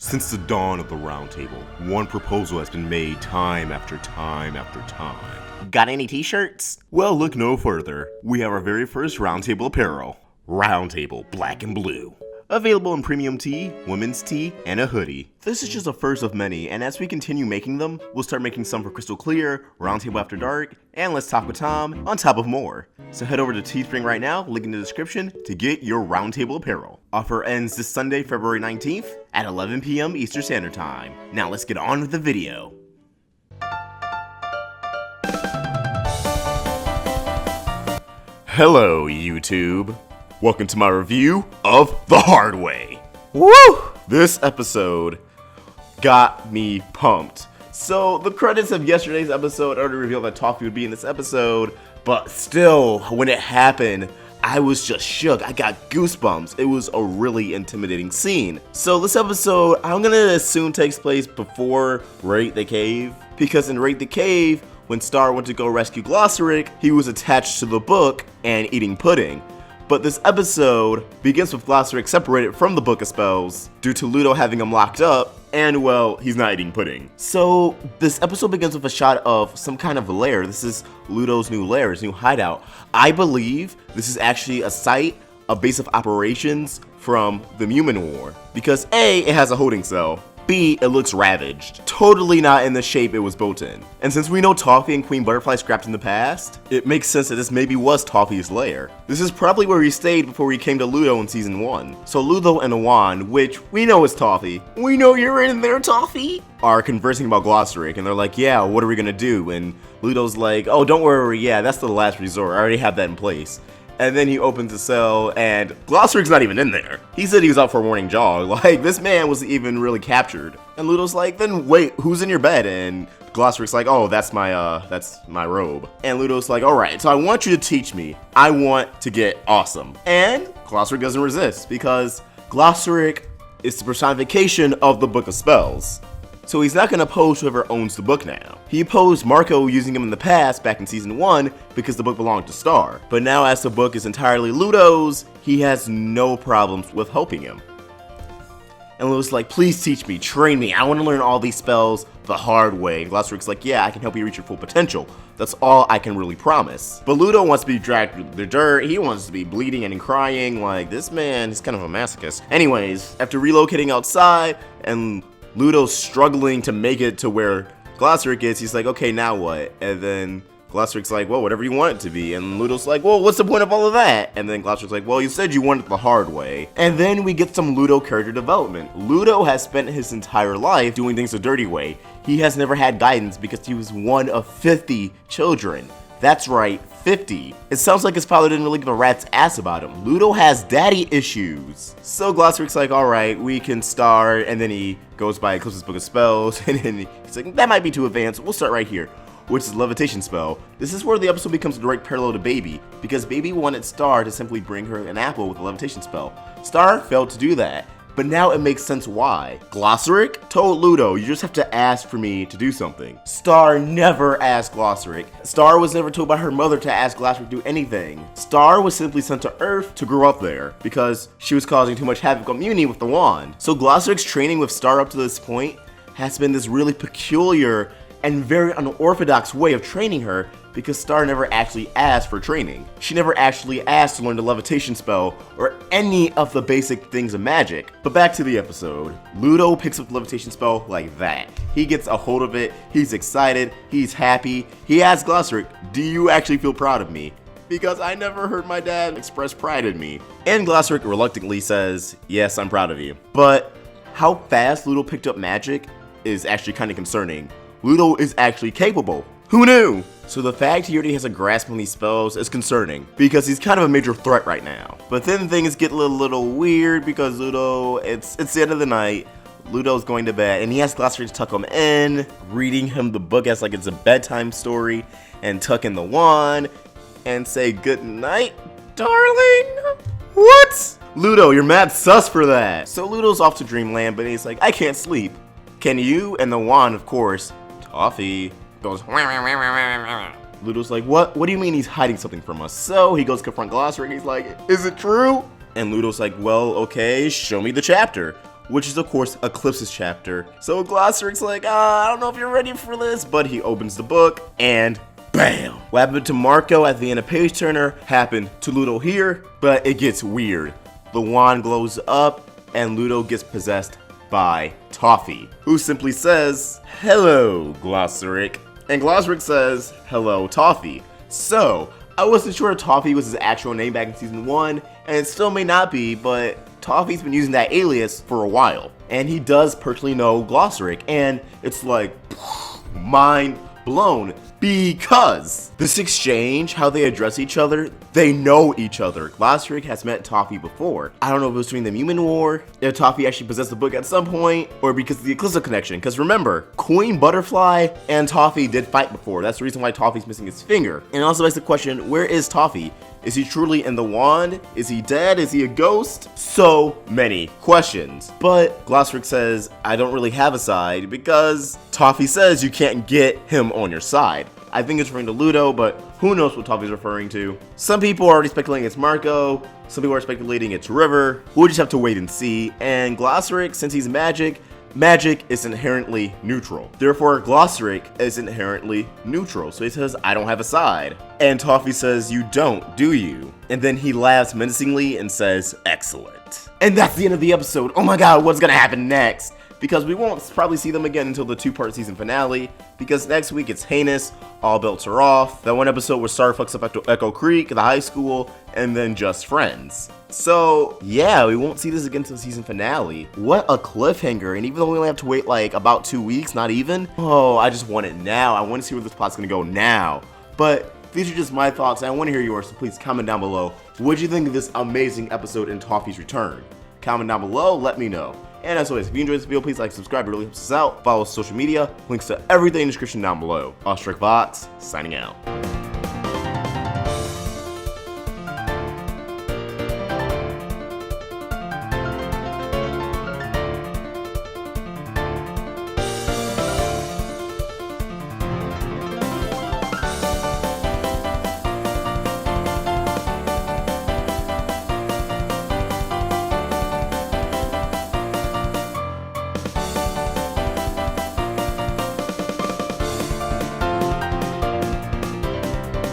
Since the dawn of the Round Table, one proposal has been made time after time after time. Got any t-shirts? Well, look no further. We have our very first Round Table apparel. Round Table Black and Blue. Available in premium tee, women's tee, and a hoodie. This is just the first of many, and as we continue making them, we'll start making some for Crystal Clear, Round Table After Dark, and Let's Talk with Tom, on top of more. So head over to Teespring right now, link in the description, to get your Round Table apparel. Offer ends this Sunday, February 19th, at 11 p.m. Eastern Standard Time. Now let's get on with the video. Hello, YouTube. Welcome to my review of The Hard Way. Woo! This episode got me pumped. So, the credits of yesterday's episode already revealed that TOFFEE would be in this episode, but still, when it happened, I was just shook. I got goosebumps. It was a really intimidating scene. So, this episode, I'm gonna assume takes place before Raid the Cave, because in Raid the Cave, when Star went to go rescue Glossaric, he was attached to the book and eating pudding. But this episode begins with Glossaric separated from the Book of Spells due to Ludo having him locked up, and well, he's not eating pudding. So this episode begins with a shot of some kind of lair. This is Ludo's new lair, his new hideout. I believe this is actually a site, a base of operations from the Mumin War, because A, it has a holding cell, B, it looks ravaged. Totally not in the shape it was built in. And since we know TOFFEE and Queen Butterfly scrapped in the past, it makes sense that this maybe was TOFFEE's lair. This is probably where he stayed before he came to Ludo in Season 1. So Ludo and Awan, which we know is TOFFEE, we know you're in there, TOFFEE, are conversing about Glossaric, and they're like, yeah, what are we gonna do? And Ludo's like, oh, don't worry, yeah, that's the last resort, I already have that in place. And then he opens the cell, and Glossaric's not even in there. He said he was out for a morning jog. Like, this man wasn't even really captured. And Ludo's like, then wait, who's in your bed? And Glossaric's like, oh, that's my robe. And Ludo's like, all right, so I want you to teach me. I want to get awesome. And Glossaric doesn't resist, because Glossaric is the personification of the Book of Spells. So he's not going to oppose whoever owns the book now. He opposed Marco using him in the past back in Season 1 because the book belonged to Star. But now as the book is entirely Ludo's, he has no problems with helping him. And Ludo's like, please teach me, train me, I want to learn all these spells the hard way. And Glossaric's like, yeah, I can help you reach your full potential. That's all I can really promise. But Ludo wants to be dragged through the dirt, he wants to be bleeding and crying, like, this man is kind of a masochist. Anyways, after relocating outside, and Ludo's struggling to make it to where Glossaric is, he's like, okay, now what? And then Glossaric's like, well, whatever you want it to be. And Ludo's like, well, what's the point of all of that? And then Glossaric's like, well, you said you wanted it the hard way. And then we get some Ludo character development. Ludo has spent his entire life doing things the dirty way. He has never had guidance because he was one of 50 children. That's right, 50. It sounds like his father didn't really give a rat's ass about him. Ludo has daddy issues. So Glossaric's like, alright, we can start, and then he goes by Eclipse's Book of Spells, and then he's like, that might be too advanced, we'll start right here, which is Levitation Spell. This is where the episode becomes a direct parallel to Baby, because Baby wanted Star to simply bring her an apple with a Levitation Spell. Star failed to do that. But now it makes sense why. Glossaric told Ludo, you just have to ask for me to do something. Star never asked Glossaric. Star was never told by her mother to ask Glossaric to do anything. Star was simply sent to Earth to grow up there because she was causing too much havoc on Muni with the wand. So Glossaric's training with Star up to this point has been this really peculiar and very unorthodox way of training her, because Star never actually asked for training. She never actually asked to learn the Levitation Spell or any of the basic things of magic. But back to the episode. Ludo picks up the Levitation Spell like that. He gets a hold of it, he's excited, he's happy. He asks Glossaric, do you actually feel proud of me? Because I never heard my dad express pride in me. And Glossaric reluctantly says, yes, I'm proud of you. But how fast Ludo picked up magic is actually kind of concerning. Ludo is actually capable. Who knew? So the fact he already has a grasp on these spells is concerning, because he's kind of a major threat right now. But then things get a little weird, because Ludo, it's the end of the night, Ludo's going to bed, and he asks Glossaric to tuck him in, reading him the book as like it's a bedtime story, and tuck in the wand, and say good night, darling? What? Ludo, you're mad sus for that. So Ludo's off to dreamland, but he's like, I can't sleep. Can you? And the wand, of course, TOFFEE, goes Ludo's like, what do you mean he's hiding something from us? So he goes to confront Glossaric and he's like, is it true? And Ludo's like, well, okay, show me the chapter. which is of course Eclipse's chapter. So Glossoric's like, I don't know if you're ready for this, but he opens the book and bam! What happened to Marco at the end of Page Turner happened to Ludo here, but it gets weird. The wand glows up and Ludo gets possessed by Toffee, who simply says, "Hello, Glossoric." And Glossoric says, "Hello, Toffee." So, I wasn't sure if Toffee was his actual name back in season 1, and it still may not be, but Toffee's been using that alias for a while. And he does personally know Glossoric, and it's like, mind blown. Because this exchange, how they address each other, they know each other. Glossoric has met Toffee before. I don't know if it was during the Human War, if Toffee actually possessed the book at some point, or because of the Eclipse connection. Because remember, Queen Butterfly and Toffee did fight before. That's the reason why Toffee's missing his finger. And it also begs the question, where is Toffee? Is he truly in the wand? Is he dead? Is he a ghost? So many questions. But Glossoric says, I don't really have a side because Toffee says you can't get him on your side. I think it's referring to Ludo, but who knows what Toffee's referring to. Some people are already speculating it's Marco. Some people are speculating it's River. We'll just have to wait and see. And Glossoric, since he's magic is inherently neutral. Therefore, Glossoric is inherently neutral. So he says, I don't have a side. And Toffee says, you don't, do you? And then he laughs menacingly and says, excellent. And that's the end of the episode. Oh my god, what's gonna happen next? Because we won't probably see them again until the 2-part season finale, because next week it's heinous, all belts are off, that one episode where Star fucks up Echo Creek, the high school, and then just friends. So yeah, we won't see this again until the season finale. What a cliffhanger, and even though we only have to wait like about 2 weeks, not even, oh, I just want it now. I want to see where this plot's gonna go now. But these are just my thoughts, and I want to hear yours, so please comment down below. What did you think of this amazing episode in Toffee's return? Comment down below, let me know. And as always, if you enjoyed this video, please like, subscribe, it really helps us out. Follow us on social media, links to everything in the description down below. Awestruck Bots, signing out.